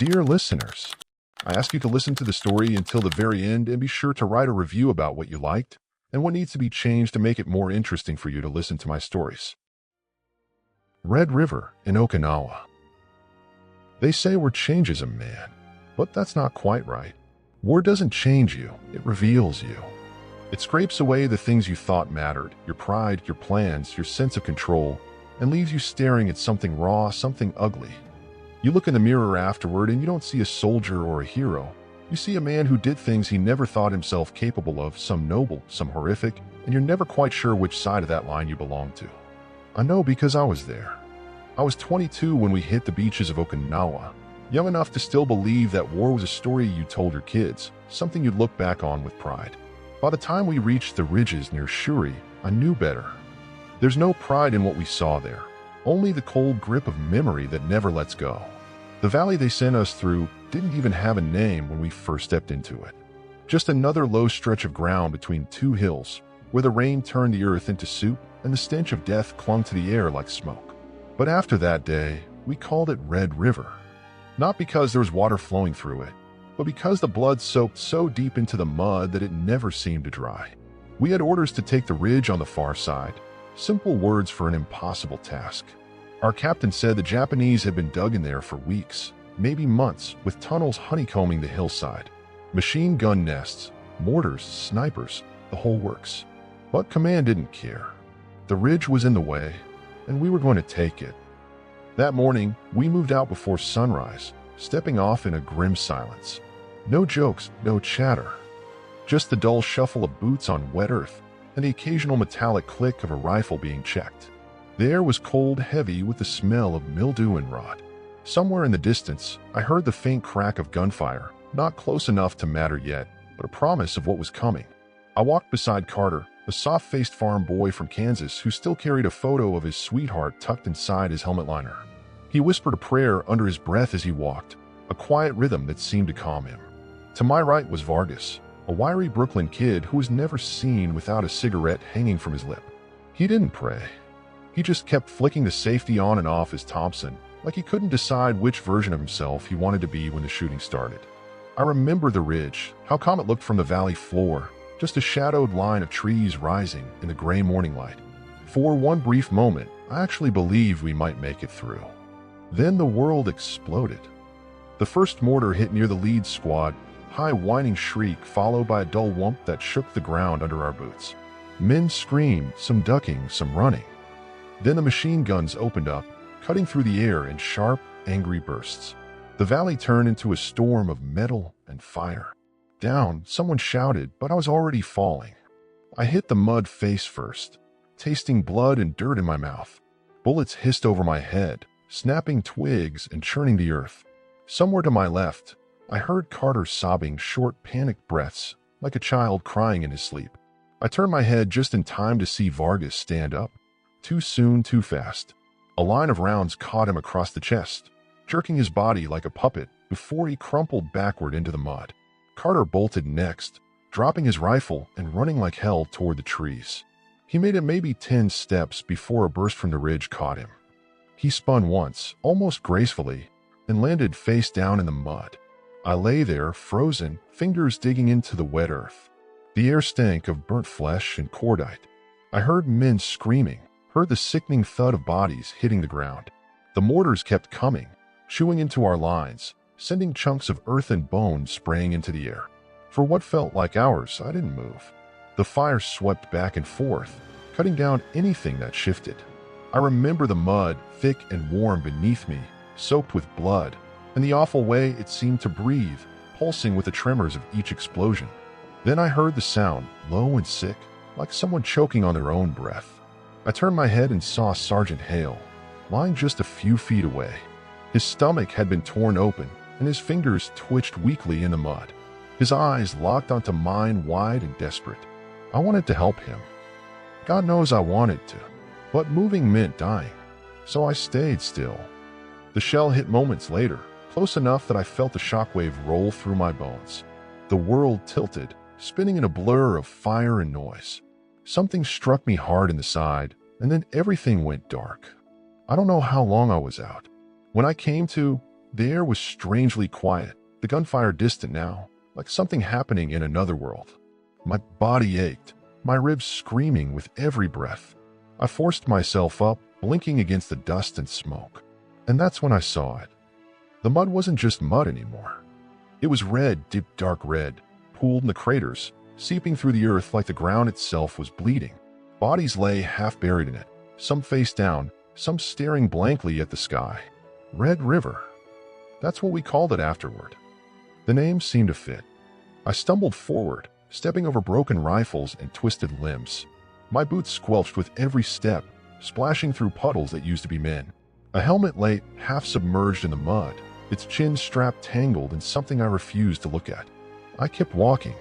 Dear listeners, I ask you to listen to the story until the very end and be sure to write a review about what you liked and what needs to be changed to make it more interesting for you to listen to my stories. Red River in Okinawa. They say war changes a man, but that's not quite right. War doesn't change you, it reveals you. It scrapes away the things you thought mattered, your pride, your plans, your sense of control, and leaves you staring at something raw, something ugly. You look in the mirror afterward and you don't see a soldier or a hero. You see a man who did things he never thought himself capable of, some noble, some horrific, and you're never quite sure which side of that line you belong to. I know because I was there. I was 22 when we hit the beaches of Okinawa, young enough to still believe that war was a story you told your kids, something you'd look back on with pride. By the time we reached the ridges near Shuri, I knew better. There's no pride in what we saw there, only the cold grip of memory that never lets go. The valley they sent us through didn't even have a name when we first stepped into it. Just another low stretch of ground between two hills, where the rain turned the earth into soup and the stench of death clung to the air like smoke. But after that day, we called it Red River. Not because there was water flowing through it, but because the blood soaked so deep into the mud that it never seemed to dry. We had orders to take the ridge on the far side, simple words for an impossible task. Our captain said the Japanese had been dug in there for weeks, maybe months, with tunnels honeycombing the hillside. Machine gun nests, mortars, snipers, the whole works. But command didn't care. The ridge was in the way, and we were going to take it. That morning, we moved out before sunrise, stepping off in a grim silence. No jokes, no chatter. Just the dull shuffle of boots on wet earth and the occasional metallic click of a rifle being checked. The air was cold, heavy with the smell of mildew and rot. Somewhere in the distance, I heard the faint crack of gunfire, not close enough to matter yet, but a promise of what was coming. I walked beside Carter, a soft-faced farm boy from Kansas who still carried a photo of his sweetheart tucked inside his helmet liner. He whispered a prayer under his breath as he walked, a quiet rhythm that seemed to calm him. To my right was Vargas, a wiry Brooklyn kid who was never seen without a cigarette hanging from his lip. He didn't pray. He just kept flicking the safety on and off his Thompson, like he couldn't decide which version of himself he wanted to be when the shooting started. I remember the ridge, how calm it looked from the valley floor, just a shadowed line of trees rising in the gray morning light. For one brief moment, I actually believed we might make it through. Then the world exploded. The first mortar hit near the lead squad, high whining shriek followed by a dull whump that shook the ground under our boots. Men screamed, some ducking, some running. Then the machine guns opened up, cutting through the air in sharp, angry bursts. The valley turned into a storm of metal and fire. Down, someone shouted, but I was already falling. I hit the mud face first, tasting blood and dirt in my mouth. Bullets hissed over my head, snapping twigs and churning the earth. Somewhere to my left, I heard Carter sobbing short, panicked breaths, like a child crying in his sleep. I turned my head just in time to see Vargas stand up. Too soon, too fast. A line of rounds caught him across the chest, jerking his body like a puppet before he crumpled backward into the mud. Carter bolted next, dropping his rifle and running like hell toward the trees. He made it maybe 10 steps before a burst from the ridge caught him. He spun once, almost gracefully, and landed face down in the mud. I lay there, frozen, fingers digging into the wet earth. The air stank of burnt flesh and cordite. I heard men screaming, heard the sickening thud of bodies hitting the ground. The mortars kept coming, chewing into our lines, sending chunks of earth and bone spraying into the air. For what felt like hours, I didn't move. The fire swept back and forth, cutting down anything that shifted. I remember the mud, thick and warm beneath me, soaked with blood, and the awful way it seemed to breathe, pulsing with the tremors of each explosion. Then I heard the sound, low and sick, like someone choking on their own breath. I turned my head and saw Sergeant Hale, lying just a few feet away. His stomach had been torn open, and his fingers twitched weakly in the mud. His eyes locked onto mine, wide and desperate. I wanted to help him. God knows I wanted to, but moving meant dying, so I stayed still. The shell hit moments later, close enough that I felt the shockwave roll through my bones. The world tilted, spinning in a blur of fire and noise. Something struck me hard in the side, and then everything went dark. I don't know how long I was out. When I came to, The air was strangely quiet, the gunfire distant now, like something happening in another world. My body ached, my ribs screaming with every breath. I forced myself up, blinking against the dust and smoke. And that's when I saw it. The mud wasn't just mud anymore. It was red, deep dark red, pooled in the craters, seeping through the earth like the ground itself was bleeding. Bodies lay half buried in it, some face down, some staring blankly at the sky. Red River. That's what we called it afterward. The name seemed to fit. I stumbled forward, stepping over broken rifles and twisted limbs. My boots squelched with every step, splashing through puddles that used to be men. A helmet lay half submerged in the mud, its chin strap tangled in something I refused to look at. I kept walking.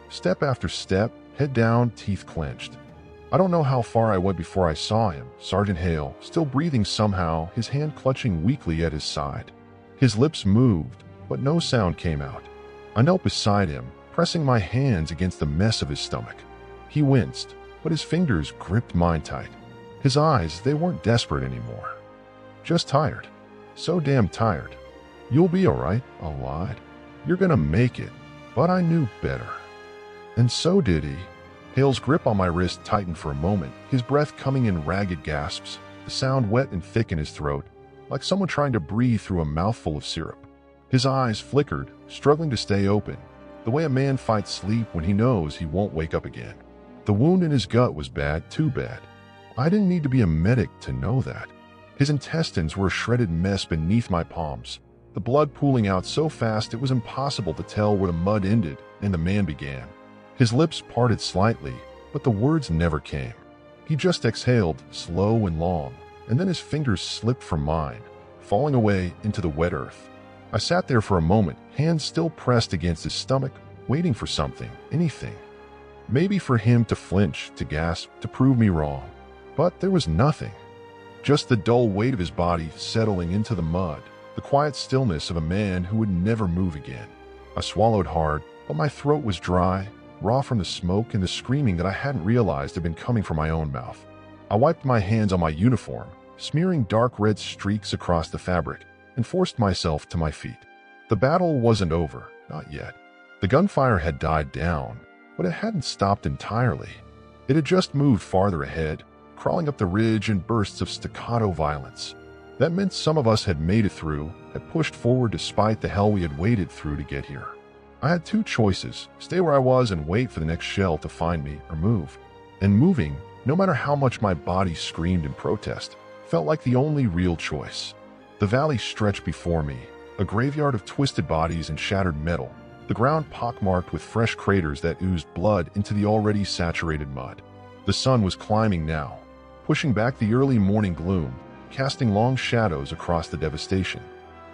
Step after step, head down, teeth clenched. I don't know how far I went before I saw him, Sergeant Hale, still breathing somehow, his hand clutching weakly at his side. His lips moved, but no sound came out. I knelt beside him, pressing my hands against the mess of his stomach. He winced, but his fingers gripped mine tight. His eyes, they weren't desperate anymore. Just tired. So damn tired. "You'll be all right," I lied. "You're gonna make it." But I knew better. And so did he. Hale's grip on my wrist tightened for a moment, his breath coming in ragged gasps, the sound wet and thick in his throat, like someone trying to breathe through a mouthful of syrup. His eyes flickered, struggling to stay open, the way a man fights sleep when he knows he won't wake up again. The wound in his gut was bad, too bad. I didn't need to be a medic to know that. His intestines were a shredded mess beneath my palms, the blood pooling out so fast it was impossible to tell where the mud ended and the man began. His lips parted slightly, but the words never came. He just exhaled, slow and long, and then his fingers slipped from mine, falling away into the wet earth. I sat there for a moment, hands still pressed against his stomach, waiting for something, anything. Maybe for him to flinch, to gasp, to prove me wrong. But there was nothing. Just the dull weight of his body settling into the mud, the quiet stillness of a man who would never move again. I swallowed hard, but my throat was dry, raw from the smoke and the screaming that I hadn't realized had been coming from my own mouth. I wiped my hands on my uniform, smearing dark red streaks across the fabric, and forced myself to my feet. The battle wasn't over, not yet. The gunfire had died down, but it hadn't stopped entirely. It had just moved farther ahead, crawling up the ridge in bursts of staccato violence. That meant some of us had made it through, had pushed forward despite the hell we had waded through to get here. I had two choices: stay where I was and wait for the next shell to find me, or move. And moving, no matter how much my body screamed in protest, felt like the only real choice. The valley stretched before me, a graveyard of twisted bodies and shattered metal, the ground pockmarked with fresh craters that oozed blood into the already saturated mud. The sun was climbing now, pushing back the early morning gloom, casting long shadows across the devastation.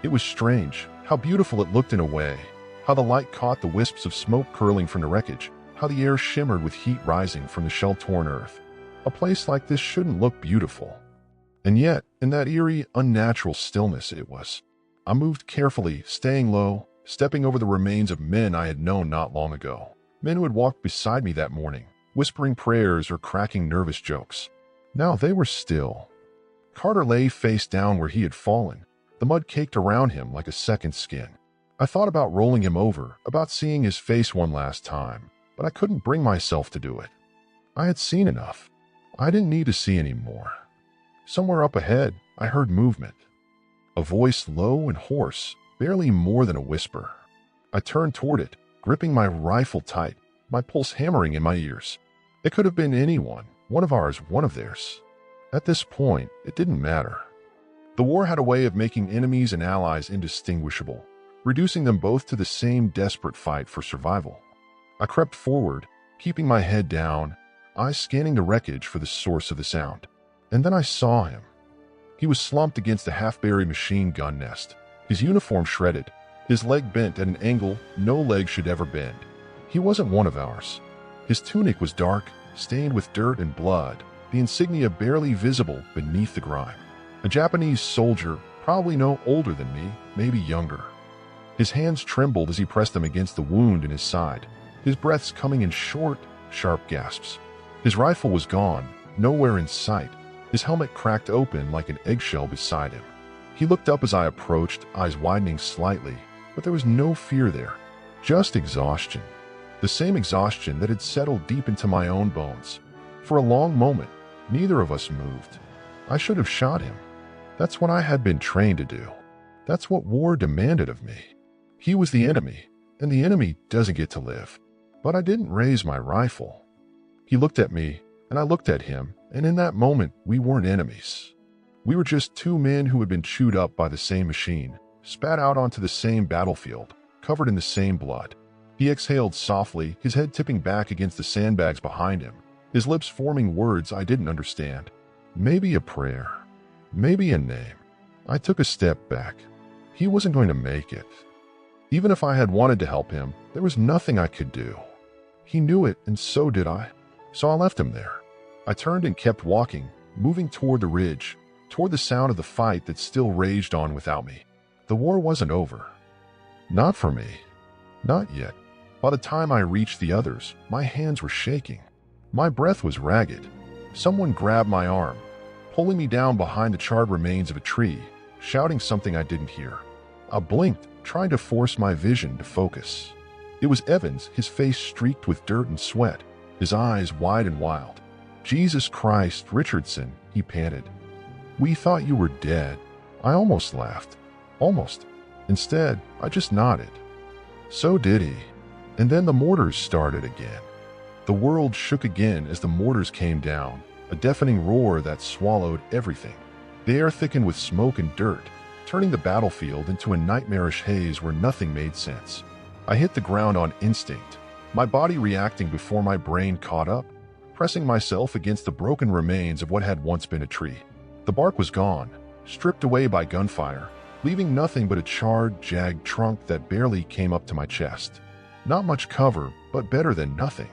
It was strange, how beautiful it looked in a way, how the light caught the wisps of smoke curling from the wreckage, how the air shimmered with heat rising from the shell-torn earth. A place like this shouldn't look beautiful. And yet, in that eerie, unnatural stillness it was. I moved carefully, staying low, stepping over the remains of men I had known not long ago. Men who had walked beside me that morning, whispering prayers or cracking nervous jokes. Now they were still. Carter lay face down where he had fallen, the mud caked around him like a second skin. I thought about rolling him over, about seeing his face one last time, but I couldn't bring myself to do it. I had seen enough. I didn't need to see any more. Somewhere up ahead, I heard movement. A voice low and hoarse, barely more than a whisper. I turned toward it, gripping my rifle tight, my pulse hammering in my ears. It could have been anyone, one of ours, one of theirs. At this point, it didn't matter. The war had a way of making enemies and allies indistinguishable, reducing them both to the same desperate fight for survival. I crept forward, keeping my head down, eyes scanning the wreckage for the source of the sound. And then I saw him. He was slumped against a half-buried machine gun nest, his uniform shredded, his leg bent at an angle no leg should ever bend. He wasn't one of ours. His tunic was dark, stained with dirt and blood, the insignia barely visible beneath the grime. A Japanese soldier, probably no older than me, maybe younger. His hands trembled as he pressed them against the wound in his side, his breaths coming in short, sharp gasps. His rifle was gone, nowhere in sight, his helmet cracked open like an eggshell beside him. He looked up as I approached, eyes widening slightly, but there was no fear there, just exhaustion. The same exhaustion that had settled deep into my own bones. For a long moment, neither of us moved. I should have shot him. That's what I had been trained to do. That's what war demanded of me. He was the enemy, and the enemy doesn't get to live. But I didn't raise my rifle. He looked at me, and I looked at him, and in that moment, we weren't enemies. We were just two men who had been chewed up by the same machine, spat out onto the same battlefield, covered in the same blood. He exhaled softly, his head tipping back against the sandbags behind him, his lips forming words I didn't understand. Maybe a prayer. Maybe a name. I took a step back. He wasn't going to make it. Even if I had wanted to help him, there was nothing I could do. He knew it, and so did I. So I left him there. I turned and kept walking, moving toward the ridge, toward the sound of the fight that still raged on without me. The war wasn't over. Not for me. Not yet. By the time I reached the others, my hands were shaking. My breath was ragged. Someone grabbed my arm, pulling me down behind the charred remains of a tree, shouting something I didn't hear. I blinked, trying to force my vision to focus. It was Evans, his face streaked with dirt and sweat, his eyes wide and wild. "Jesus Christ, Richardson," he panted. "We thought you were dead." I almost laughed. Almost. Instead, I just nodded. So did he. And then the mortars started again. The world shook again as the mortars came down, a deafening roar that swallowed everything. The air thickened with smoke and dirt, turning the battlefield into a nightmarish haze where nothing made sense. I hit the ground on instinct, my body reacting before my brain caught up, pressing myself against the broken remains of what had once been a tree. The bark was gone, stripped away by gunfire, leaving nothing but a charred, jagged trunk that barely came up to my chest. Not much cover, but better than nothing.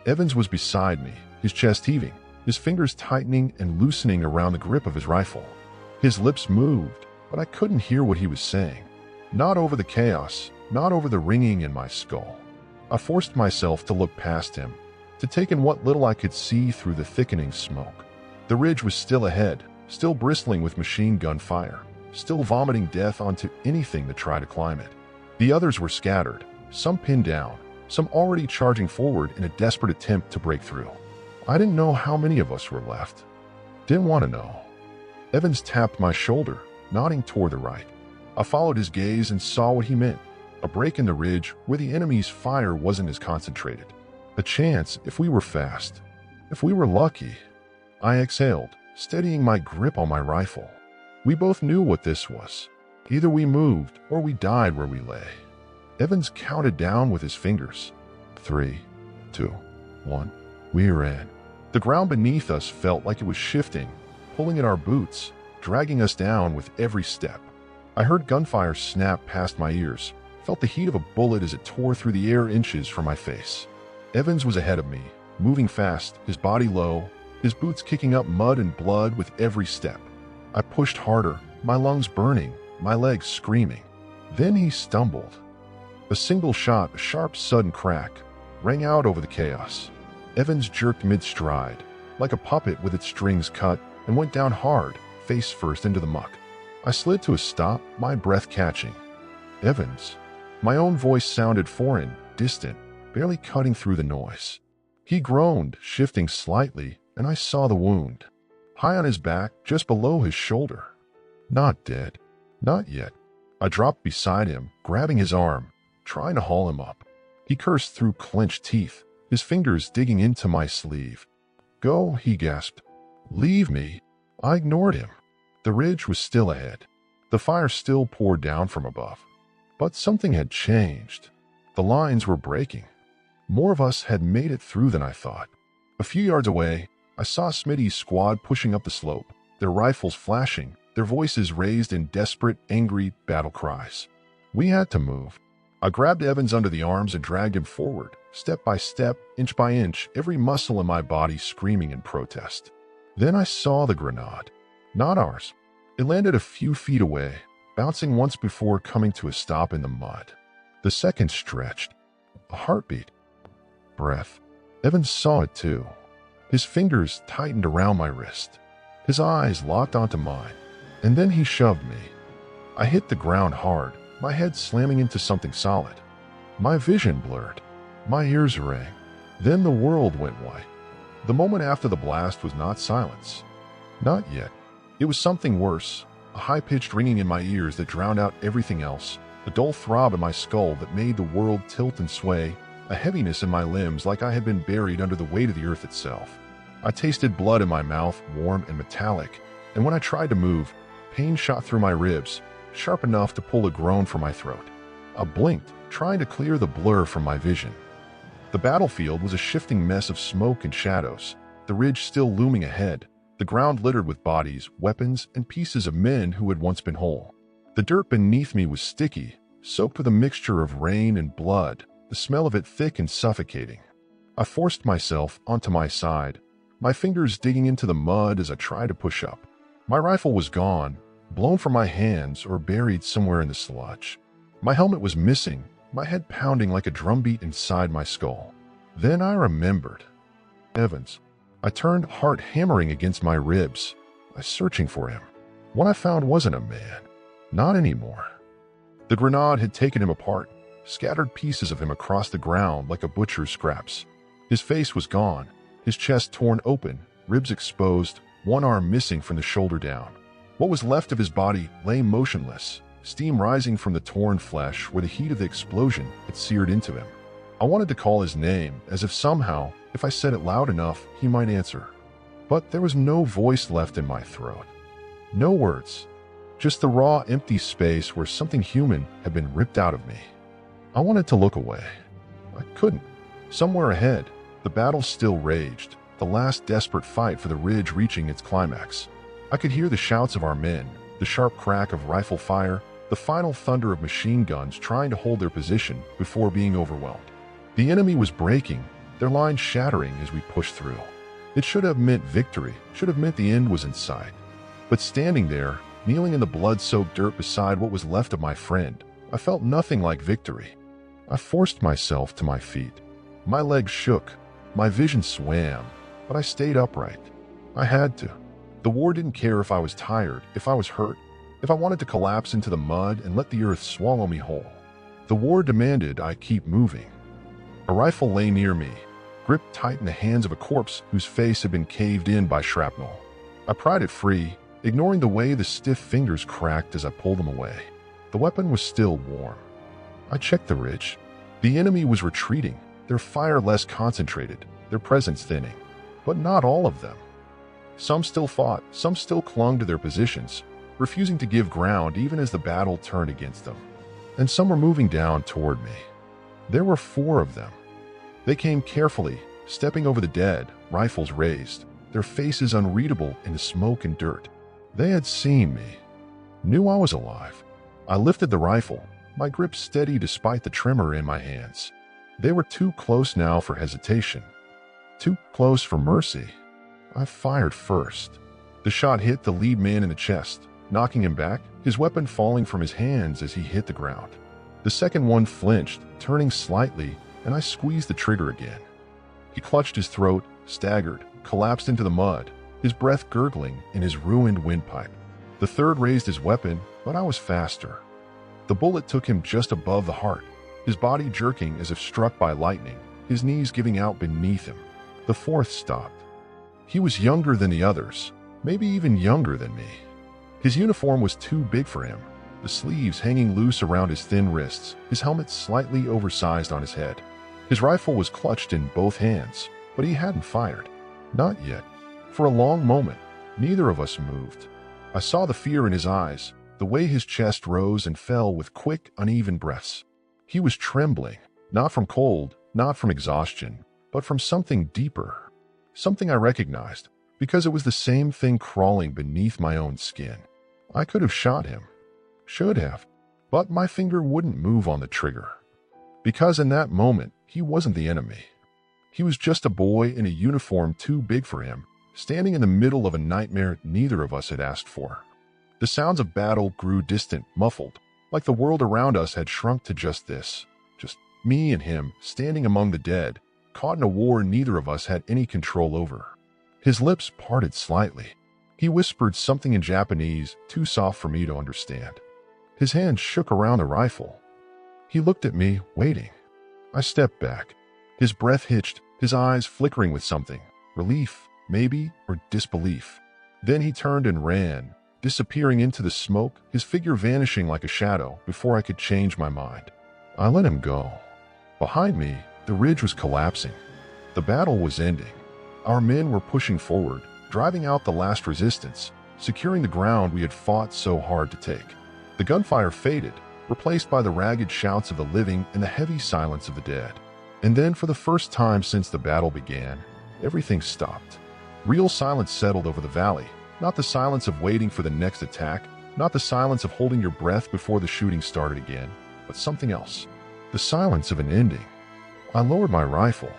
Evans was beside me, his chest heaving, his fingers tightening and loosening around the grip of his rifle. His lips moved, but I couldn't hear what he was saying. Not over the chaos, not over the ringing in my skull. I forced myself to look past him, to take in what little I could see through the thickening smoke. The ridge was still ahead, still bristling with machine gun fire, still vomiting death onto anything that tried to climb it. The others were scattered, some pinned down, some already charging forward in a desperate attempt to break through. I didn't know how many of us were left. Didn't want to know. Evans tapped my shoulder, nodding toward the right. I followed his gaze and saw what he meant. A break in the ridge where the enemy's fire wasn't as concentrated. A chance if we were fast. If we were lucky. I exhaled, steadying my grip on my rifle. We both knew what this was. Either we moved or we died where we lay. Evans counted down with his fingers. 3, 2, 1. We ran. The ground beneath us felt like it was shifting, pulling at our boots, dragging us down with every step. I heard gunfire snap past my ears, felt the heat of a bullet as it tore through the air inches from my face. Evans was ahead of me, moving fast, his body low, his boots kicking up mud and blood with every step. I pushed harder, my lungs burning, my legs screaming. Then he stumbled. A single shot, a sharp, sudden crack, rang out over the chaos. Evans jerked mid-stride, like a puppet with its strings cut, and went down hard, face first into the muck. I slid to a stop, my breath catching. Evans. My own voice sounded foreign, distant, barely cutting through the noise. He groaned, shifting slightly, and I saw the wound. High on his back, just below his shoulder. Not dead. Not yet. I dropped beside him, grabbing his arm, trying to haul him up. He cursed through clenched teeth, his fingers digging into my sleeve. "Go," he gasped. "Leave me." I ignored him. The ridge was still ahead. The fire still poured down from above. But something had changed. The lines were breaking. More of us had made it through than I thought. A few yards away, I saw Smitty's squad pushing up the slope, their rifles flashing, their voices raised in desperate, angry battle cries. We had to move. I grabbed Evans under the arms and dragged him forward, step by step, inch by inch, every muscle in my body screaming in protest. Then I saw the grenade. Not ours. It landed a few feet away, bouncing once before coming to a stop in the mud. The second stretched. A heartbeat. Breath. Evans saw it too. His fingers tightened around my wrist. His eyes locked onto mine. And then he shoved me. I hit the ground hard, my head slamming into something solid. My vision blurred. My ears rang. Then the world went white. The moment after the blast was not silence. Not yet. It was something worse. A high-pitched ringing in my ears that drowned out everything else. A dull throb in my skull that made the world tilt and sway. A heaviness in my limbs like I had been buried under the weight of the earth itself. I tasted blood in my mouth, warm and metallic. And when I tried to move, pain shot through my ribs, sharp enough to pull a groan from my throat. I blinked, trying to clear the blur from my vision. The battlefield was a shifting mess of smoke and shadows, the ridge still looming ahead, the ground littered with bodies, weapons, and pieces of men who had once been whole. The dirt beneath me was sticky, soaked with a mixture of rain and blood, the smell of it thick and suffocating. I forced myself onto my side, my fingers digging into the mud as I tried to push up. My rifle was gone, blown from my hands or buried somewhere in the sludge. My helmet was missing, my head pounding like a drumbeat inside my skull. Then I remembered. Evans. I turned, heart hammering against my ribs. I was searching for him. What I found wasn't a man. Not anymore. The grenade had taken him apart, scattered pieces of him across the ground like a butcher's scraps. His face was gone, his chest torn open, ribs exposed, one arm missing from the shoulder down. What was left of his body lay motionless, steam rising from the torn flesh where the heat of the explosion had seared into him. I wanted to call his name, as if somehow, if I said it loud enough, he might answer. But there was no voice left in my throat. No words. Just the raw, empty space where something human had been ripped out of me. I wanted to look away. I couldn't. Somewhere ahead, the battle still raged, the last desperate fight for the ridge reaching its climax. I could hear the shouts of our men, the sharp crack of rifle fire, the final thunder of machine guns trying to hold their position before being overwhelmed. The enemy was breaking, their lines shattering as we pushed through. It should have meant victory, should have meant the end was in sight. But standing there, kneeling in the blood-soaked dirt beside what was left of my friend, I felt nothing like victory. I forced myself to my feet. My legs shook, my vision swam, but I stayed upright. I had to. The war didn't care if I was tired, if I was hurt, if I wanted to collapse into the mud and let the earth swallow me whole. The war demanded I keep moving. A rifle lay near me, gripped tight in the hands of a corpse whose face had been caved in by shrapnel. I pried it free, ignoring the way the stiff fingers cracked as I pulled them away. The weapon was still warm. I checked the ridge. The enemy was retreating, their fire less concentrated, their presence thinning. But not all of them. Some still fought, some still clung to their positions, refusing to give ground even as the battle turned against them. And some were moving down toward me. There were 4 of them. They came carefully, stepping over the dead, rifles raised, their faces unreadable in the smoke and dirt. They had seen me, knew I was alive. I lifted the rifle, my grip steady despite the tremor in my hands. They were too close now for hesitation, too close for mercy. I fired first. The shot hit the lead man in the chest, knocking him back, his weapon falling from his hands as he hit the ground. The second one flinched, turning slightly, and I squeezed the trigger again. He clutched his throat, staggered, collapsed into the mud, his breath gurgling in his ruined windpipe. The third raised his weapon, but I was faster. The bullet took him just above the heart, his body jerking as if struck by lightning, his knees giving out beneath him. The fourth stopped. He was younger than the others, maybe even younger than me. His uniform was too big for him, the sleeves hanging loose around his thin wrists, his helmet slightly oversized on his head. His rifle was clutched in both hands, but he hadn't fired. Not yet. For a long moment, neither of us moved. I saw the fear in his eyes, the way his chest rose and fell with quick, uneven breaths. He was trembling, not from cold, not from exhaustion, but from something deeper. Something I recognized, because it was the same thing crawling beneath my own skin. I could have shot him. Should have. But my finger wouldn't move on the trigger. Because in that moment, he wasn't the enemy. He was just a boy in a uniform too big for him, standing in the middle of a nightmare neither of us had asked for. The sounds of battle grew distant, muffled, like the world around us had shrunk to just this. Just me and him, standing among the dead, caught in a war neither of us had any control over. His lips parted slightly. He whispered something in Japanese, too soft for me to understand. His hand shook around the rifle. He looked at me, waiting. I stepped back. His breath hitched, his eyes flickering with something. Relief, maybe, or disbelief. Then he turned and ran, disappearing into the smoke, his figure vanishing like a shadow before I could change my mind. I let him go. Behind me, the ridge was collapsing. The battle was ending. Our men were pushing forward, driving out the last resistance, securing the ground we had fought so hard to take. The gunfire faded, replaced by the ragged shouts of the living and the heavy silence of the dead. And then, for the first time since the battle began, everything stopped. Real silence settled over the valley, not the silence of waiting for the next attack, not the silence of holding your breath before the shooting started again, but something else. The silence of an ending. I lowered my rifle.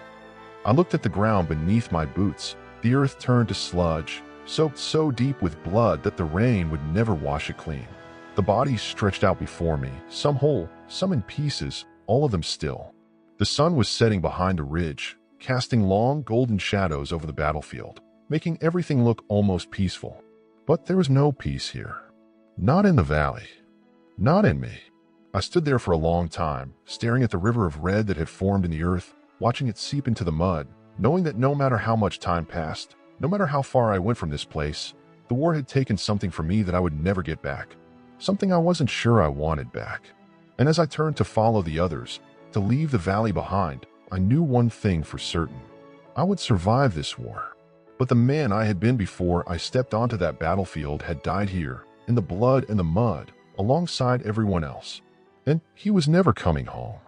I looked at the ground beneath my boots. The earth turned to sludge, soaked so deep with blood that the rain would never wash it clean. The bodies stretched out before me, some whole, some in pieces, all of them still. The sun was setting behind the ridge, casting long golden shadows over the battlefield, making everything look almost peaceful. But there was no peace here. Not in the valley. Not in me. I stood there for a long time, staring at the river of red that had formed in the earth, watching it seep into the mud, knowing that no matter how much time passed, no matter how far I went from this place, the war had taken something from me that I would never get back. Something I wasn't sure I wanted back. And as I turned to follow the others, to leave the valley behind, I knew one thing for certain. I would survive this war. But the man I had been before I stepped onto that battlefield had died here, in the blood and the mud, alongside everyone else. And he was never coming home.